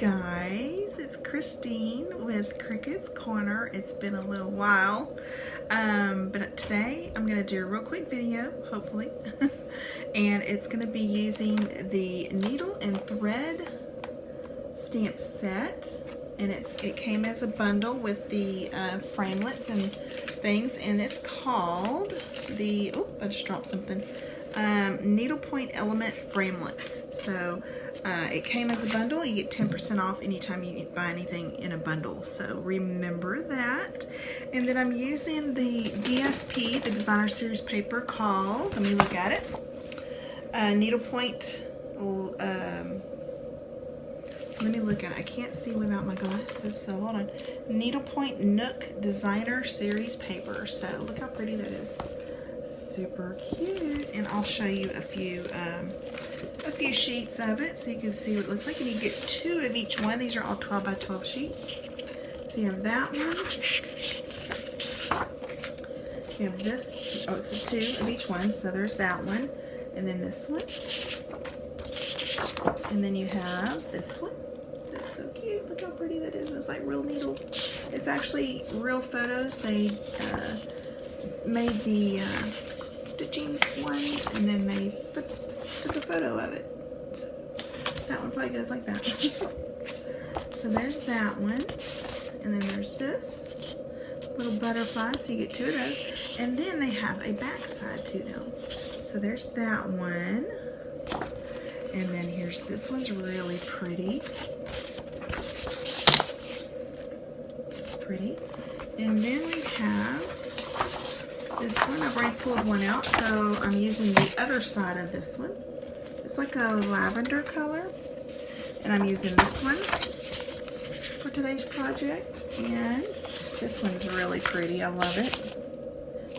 guys, it's Christine with Cricket's Corner. It's been a little while, but today I'm going to do a real quick video, hopefully, and it's going to be using the needle and thread stamp set, and it came as a bundle with the framelits and things, and it's called the, oh, I just dropped something, needlepoint element framelits. So it came as a bundle. You get 10% off anytime you buy anything in a bundle, so remember that. And then I'm using the DSP, the designer series paper, called, let me look at it, needlepoint, let me look at it. I can't see without my glasses, so hold on. Needlepoint Nook Designer Series paper. So look how pretty that is. Super cute. And I'll show you a few sheets of it so you can see what it looks like. And you get 2 of each one. These are all 12 by 12 sheets. So you have that one. You have this. Oh, it's the 2 of each one. So there's that one. And then this one. And then you have this one. That's so cute. Look how pretty that is. It's like real needle. It's actually real photos. They made the stitching ones, and then they took a photo of it. So that one probably goes like that. So there's that one, and then there's this little butterfly, so you get 2 of those, and then they have a back side to them. So there's that one, and then here's this one's really pretty. It's pretty. And then we have this one. I've already pulled one out, so I'm using the other side of this one. It's like a lavender color, and I'm using this one for today's project. And this one's really pretty. I love it.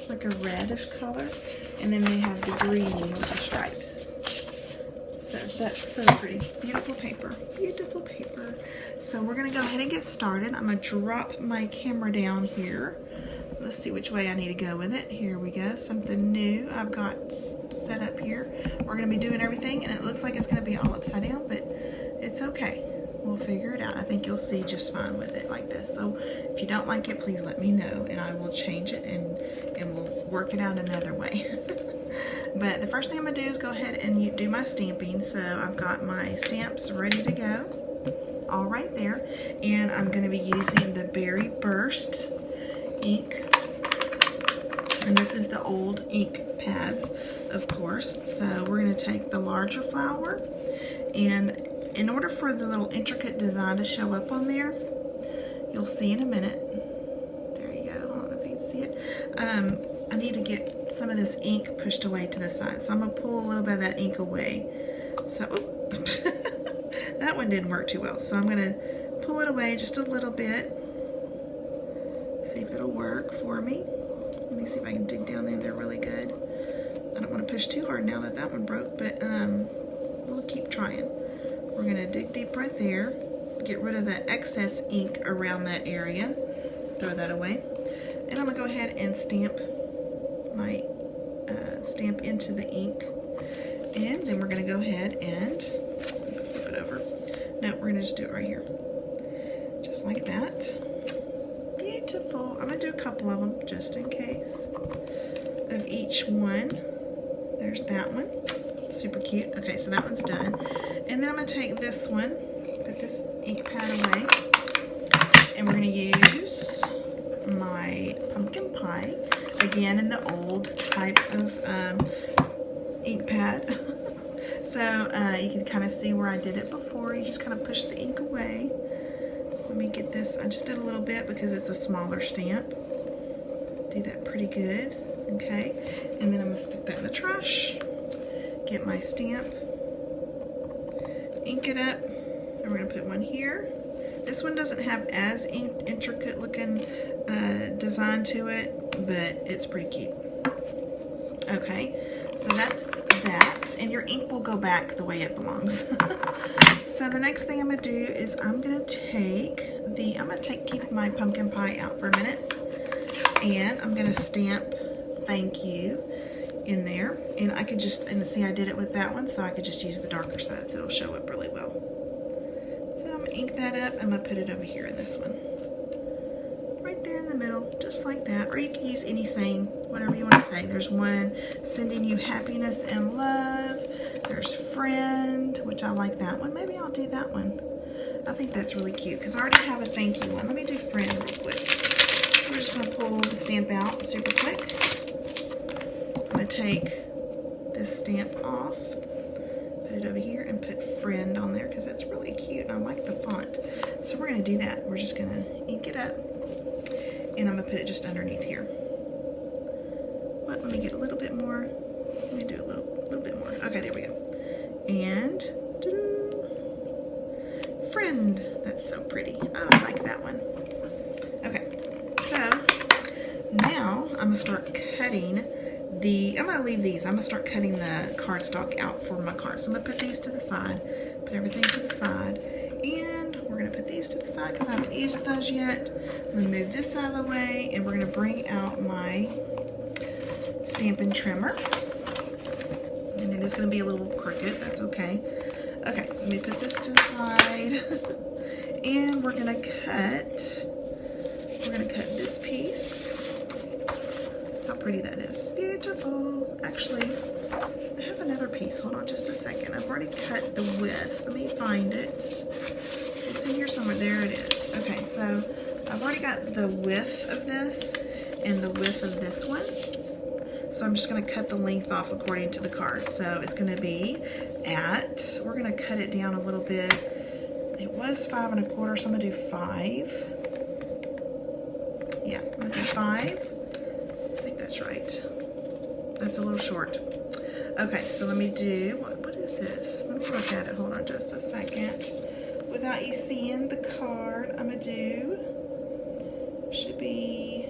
Like a reddish color. And then they have the green with the stripes. So that's so pretty. Beautiful paper. Beautiful paper. So we're going to go ahead and get started. I'm going to drop my camera down here. Let's see which way I need to go with it. Here we go. Something new I've got set up here. We're going to be doing everything, and it looks like it's going to be all upside down, but it's okay. We'll figure it out. I think you'll see just fine with it like this. So if you don't like it, please let me know, and I will change it, and we'll work it out another way. But the first thing I'm going to do is go ahead and do my stamping. So I've got my stamps ready to go, all right there, and I'm going to be using the Berry Burst ink, and this is the old ink pads, of course. So we're going to take the larger flower, and in order for the little intricate design to show up on there, you'll see in a minute, there you go, I don't know if you can see it, I need to get some of this ink pushed away to the side, so I'm going to pull a little bit of that ink away. So that one didn't work too well, so I'm going to pull it away just a little bit. See if it'll work for me. Let me see if I can dig down there. They're really good. I don't want to push too hard now that that one broke, but we'll keep trying. We're going to dig deep right there. Get rid of the excess ink around that area. Throw that away. And I'm going to go ahead and stamp my stamp into the ink. And then we're going to go ahead and flip it over. No, we're going to just do it right here. Just like that. Beautiful. I'm going to do a couple of them just in case of each one. There's that one. Super cute. Okay, so that one's done. And then I'm going to take this one, put this ink pad away, and we're going to use my pumpkin pie, again in the old type of ink pad. So you can kind of see where I did it before. You just kind of push the ink away. Let me get this. I just did a little bit because it's a smaller stamp. Do that pretty good. Okay. And then I'm going to stick that in the trash. Get my stamp. Ink it up. And we're going to put one here. This one doesn't have as intricate looking design to it, but it's pretty cute. Okay. So that's that. And your ink will go back the way it belongs. So the next thing I'm going to do is I'm going to keep my pumpkin pie out for a minute, and I'm going to stamp thank you in there. And I could just, and see I did it with that one, so I could just use the darker side so it'll show up really well. So I'm I'm gonna ink that up. I'm gonna put it over here in this one. Right there in the middle, just like that. Or you can use any saying, whatever you want to say. There's one, sending you happiness and love. There's friend, which I like that one. Maybe I'll do that one. I think that's really cute because I already have a thank you one. Let me do friend real quick. We're just going to pull the stamp out super quick. I'm going to take this stamp off, put it over here, and put friend on there because that's really cute and I like the font. So we're going to do that. We're just going to ink it up and I'm going to put it just underneath here. Let me get a little bit more. Let me do a little bit more. Okay, there we go. And friend. That's so pretty. I like that one. Okay, so now I'm gonna start cutting the. I'm gonna leave these. I'm gonna start cutting the cardstock out for my cards. So I'm gonna put these to the side. Put everything to the side, and we're gonna put these to the side because I haven't used those yet. I'm gonna move this out of the way, and we're gonna bring out my Stampin' trimmer. And it is going to be a little crooked. That's okay. Okay, so let me put this to the side. And we're going to cut this piece. How pretty that is. Beautiful. Actually, I have another piece. Hold on just a second. I've already cut the width. Let me find it. It's in here somewhere. There it is. Okay, so I've already got the width of this and the width of this one. So I'm just going to cut the length off according to the card. So it's going to be at, we're going to cut it down a little bit. It was 5 1/4, so I'm going to do 5. Yeah, I'm going to do 5. I think that's right. That's a little short. Okay, so let me do, what is this? Let me look at it. Hold on just a second. Without you seeing the card, I'm going to do, should be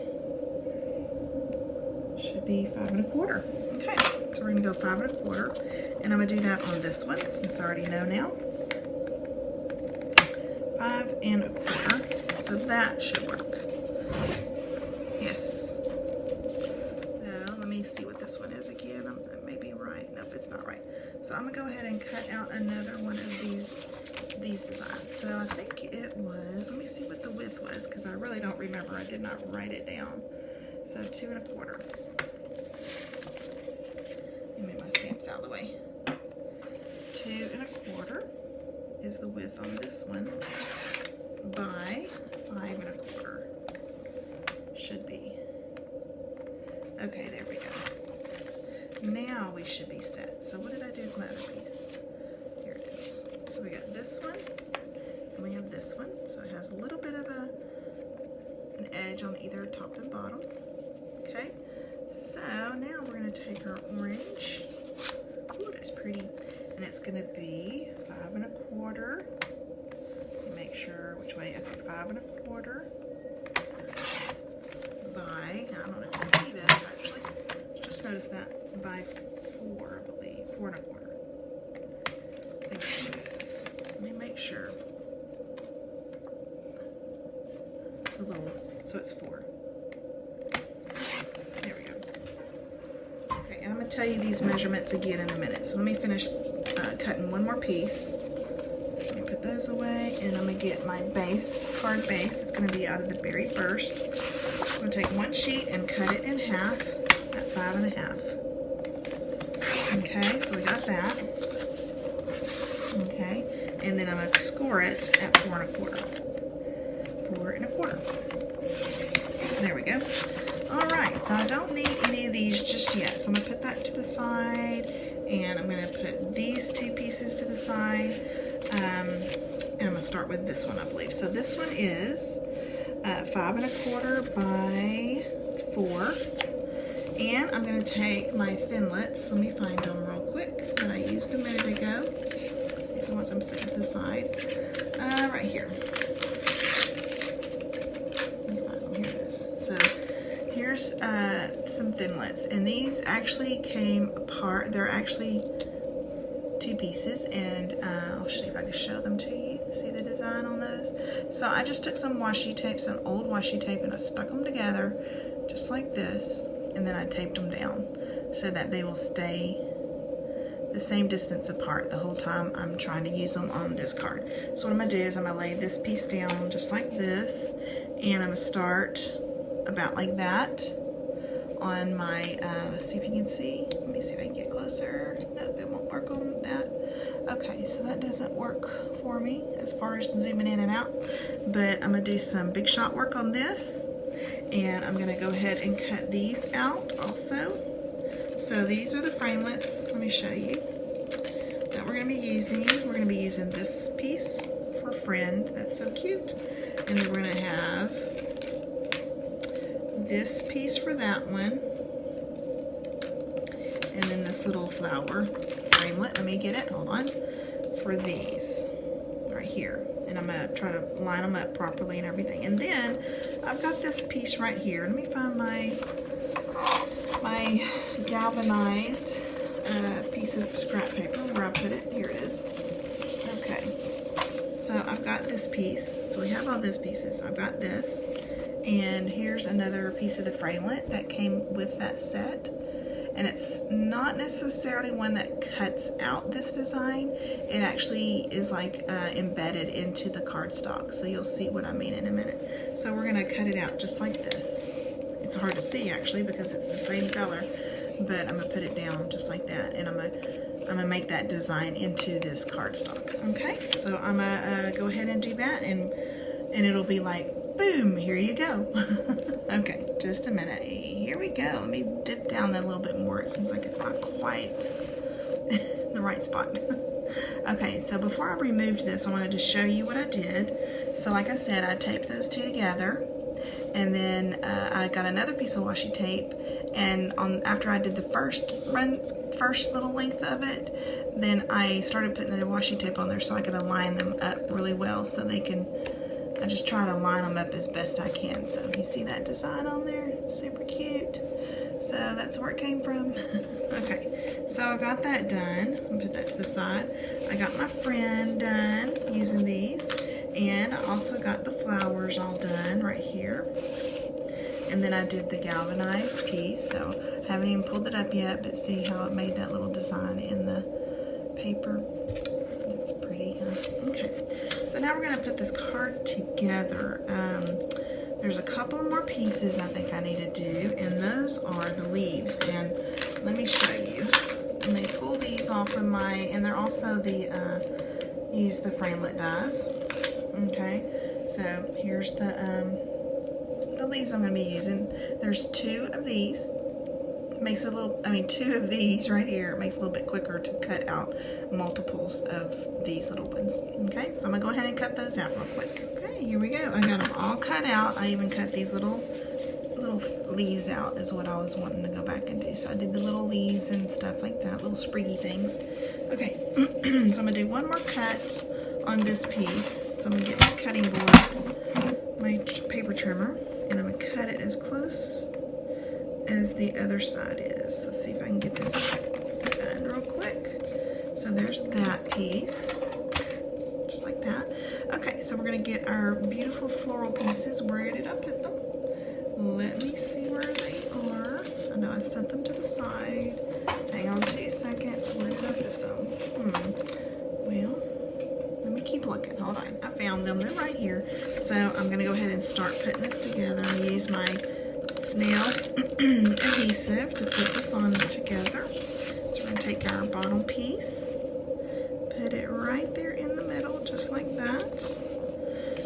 5 1/4. Okay, so we're gonna go 5 1/4, and I'm gonna do that on this one since I already know now. 5 1/4. So that should work. Yes. So let me see what this one is again. I may be right. Nope, it's not right. So I'm gonna go ahead and cut out another one of these designs. So I think it was. Let me see what the width was because I really don't remember. I did not write it down. So 2 1/4. Let me move my stamps out of the way. 2 1/4 is the width on this one by 5 1/4. Should be. Okay, there we go. Now we should be set. So what did I do with my other piece? Here it is. So we got this one and we have this one. So it has a little bit of an edge on either top and bottom. Okay, so now we're going to take our orange. Ooh, that's pretty. And it's going to be 5 1/4. Let me make sure which way. Okay, 5 1/4 by, I don't know if you can see that actually. Just notice that by 4, I believe. 4 1/4. I think that's what it is. Let me make sure. It's a little, so it's 4. There we go. Okay, and I'm going to tell you these measurements again in a minute. So let me finish cutting one more piece. Let me put those away, and I'm going to get my base, card base. It's going to be out of the Berry Burst. I'm going to take one sheet and cut it in half at 5 1/2. Okay, so we got that. Okay, and then I'm going to score it at 4 1/4. 4 1/4. There we go. All right, so I don't need any of these just yet. So I'm gonna put that to the side, and I'm gonna put these 2 pieces to the side, and I'm gonna start with this one, I believe. So this one is 5 1/4 by 4, and I'm gonna take my thinlits. Let me find them real quick that I used a minute ago. So once I'm set to the side, right here. Here's some thinlits, and these actually came apart. They're actually 2 pieces, and I'll see if I can show them to you. See the design on those? So I just took some washi tape, some old washi tape, and I stuck them together just like this, and then I taped them down so that they will stay the same distance apart the whole time I'm trying to use them on this card. So what I'm going to do is I'm going to lay this piece down just like this, and I'm going to start about like that on my, let's see if you can see. Let me see if I can get closer. Nope, it won't work on that. Okay, so that doesn't work for me as far as zooming in and out, but I'm going to do some big shot work on this, and I'm going to go ahead and cut these out also. So these are the framelits, let me show you, that we're going to be using. We're going to be using this piece for Friend, that's so cute, and then we're going to have this piece for that one, and then this little flower framelit, let me get it, hold on, for these right here, and I'm going to try to line them up properly and everything. And then I've got this piece right here. Let me find my galvanized piece of scrap paper where I put it. Here it is. Okay, so I've got this piece, so we have all those pieces. I've got this, and here's another piece of the framelit that came with that set, and it's not necessarily one that cuts out this design. It actually is like embedded into the cardstock, so you'll see what I mean in a minute. So we're gonna cut it out just like this. It's hard to see actually because it's the same color, but I'm gonna put it down just like that, and I'm gonna make that design into this cardstock. Okay, so I'm gonna go ahead and do that, and it'll be like, boom, here you go. Okay, just a minute. Here we go. Let me dip down that a little bit more. It seems like it's not quite the right spot. Okay, so before I removed this, I wanted to show you what I did. So like I said, I taped those two together, and then I got another piece of washi tape, and after I did the first little length of it, then I started putting the washi tape on there so I could align them up really well, so they can, I just try to line them up as best I can. So you see that design on there? Super cute. So that's where it came from. Okay, so I got that done. I'll put that to the side. I got my Friend done using these, and I also got the flowers all done right here. And then I did the galvanized piece, so I haven't even pulled it up yet, but see how it made that little design in the paper. It's pretty, huh? Okay, so now we're going to put this card together. There's a couple more pieces I think I need to do, and those are the leaves. And let me show you. And they pull these off of and they're also use the framelit dies. Okay, so here's the leaves I'm going to be using. There's two of these. Makes a little, two of these right here. It makes it a little bit quicker to cut out multiples of these little ones. Okay, so I'm going to go ahead and cut those out real quick. Okay, here we go. I got them all cut out. I even cut these little leaves out is what I was wanting to go back and do. So I did the little leaves and stuff like that, little spriggy things. Okay, so I'm going to do one more cut on this piece. So I'm going to get my cutting board, my paper trimmer, and I'm going to cut it as close as the other side is. Let's see if I can get this done real quick. So there's that piece, just like that. Okay, so we're going to get our beautiful floral pieces. Where did I put them? Let me see where they are. I know I set them to the side. Hang on 2 seconds. Where did I put them? Well, let me keep looking. Hold on. I found them. They're right here. So I'm going to go ahead and start putting this together. I'm going to use my snail adhesive to put this on together. So we're going to take our bottom piece, put it right there in the middle, just like that.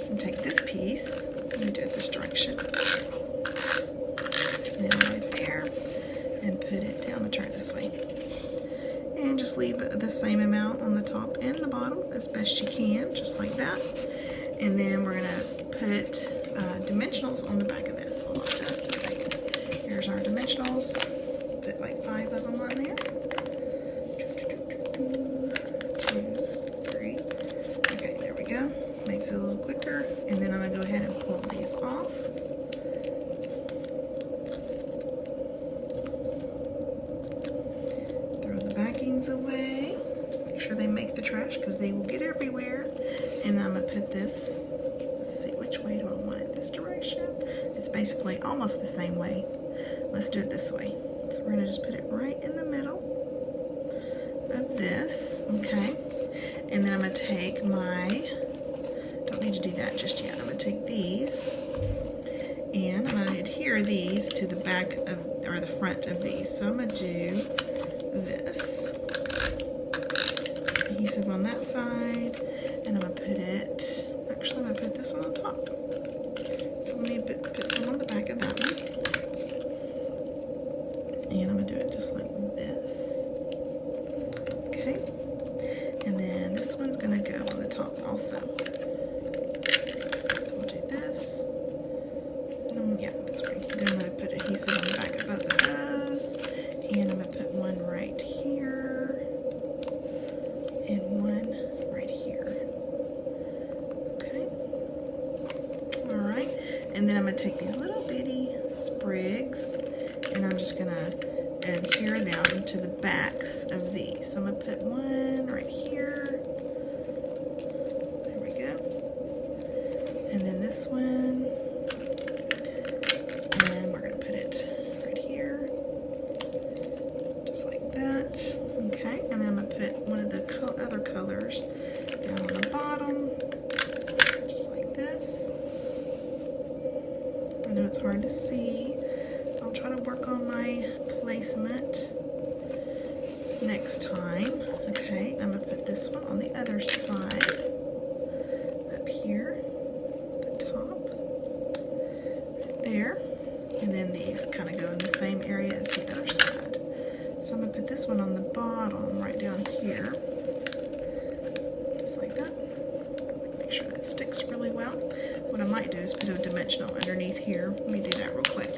And take this piece, I'm going to do it this direction, snail right there, and put it down. I'm going to turn it this way. And just leave the same amount on the top and the bottom as best you can, just like that. And then we're going to put dimensionals on the back of this. Hold on just a second. Here's our dimensionals. Put like 5 of them on there. 2, 3. Okay, there we go. Makes it a little quicker. And then I'm going to go ahead and pull these off. Throw the backings away. Make sure they make the trash because they will get everywhere. And I'm going to put this, let's see, which way do I want it? This direction? It's basically almost the same way. Let's do it this way. So we're going to just put it right in the middle of this, okay? And then I'm going to take my, don't need to do that just yet. I'm going to take these and I'm going to adhere these to the back of, or the front of these. So I'm going to do this. Adhesive on that side, and I'm going to put it, actually I'm going to put this one on top. So let me put some on the back of that one. And I'm going to do it just like this. Okay. And then this one's going to go on the top also. So we'll do this. And yeah, that's right. Then I'm going to put adhesive on the back of both of those. And I'm going to put one right here. And one right here. Okay. Alright. And then I'm going to take these little bitty sprigs and I'm just going to adhere them to the backs of these. So I'm going to put one right here. There we go. And then this one. And we're going to put it right here. Just like that. Okay. And then I'm going to put one of the other colors down on the bottom. Just like this. I know it's hard to see. I'll try to work on my placement next time. Okay, I'm going to put this one on the other side, up here, the top, right there, and then these kind of go in the same area as the other side. So I'm going to put this one on the bottom, right down here, just like that. Make sure that sticks really well. What I might do is put a dimensional underneath here. Let me do that real quick.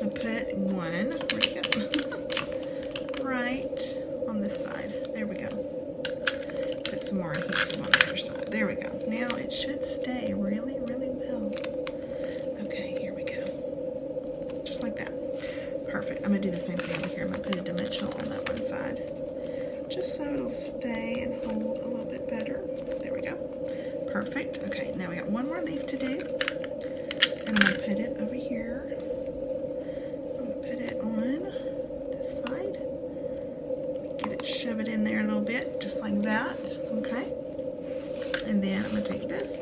I put one, where'd it go? Right on this side. There we go. Put some more adhesive on the other side. There we go. Now it should stay really, really well. Okay, here we go. Just like that. Perfect. I'm going to do the same thing over here. I'm going to put a dimensional on that one side. Just so it'll stay and hold a little bit better. There we go. Perfect. Okay, now we got one more leaf to do. And I'm going to put it over here. Shove it in there a little bit, just like that, okay? And then I'm going to take this,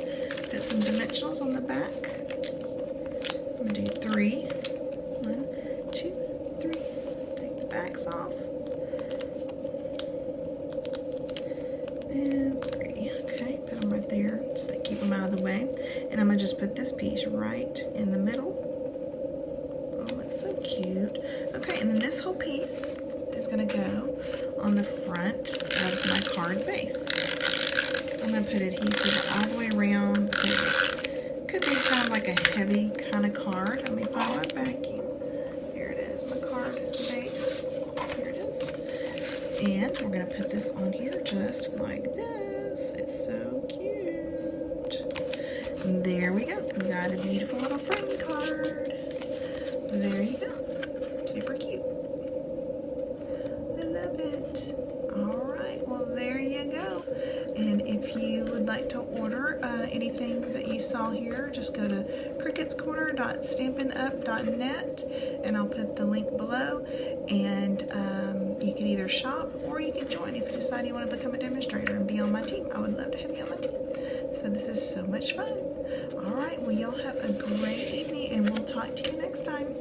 put some dimensionals on the back. I'm going to do 3. 1, 2, 3. Take the backs off. And 3. Okay, put them right there, so they keep them out of the way. And I'm going to just put this piece right in the middle. Oh, that's so cute. Okay, and then this whole piece is going to go on the front of my card base. I'm going to put adhesive all the way around because it could be kind of like a heavy kind of card. Let me find my backing. Here it is, my card base. Here it is. And we're going to put this on here just like this. It's so cute. And there we go. We got a beautiful little frame card. There you go. Super cute. Alright, well there you go. And if you would like to order anything that you saw here, just go to cricketscorner.stampinup.net and I'll put the link below. And you can either shop or you can join if you decide you want to become a demonstrator and be on my team. I would love to have you on my team. So this is so much fun. Alright, well y'all have a great evening and we'll talk to you next time.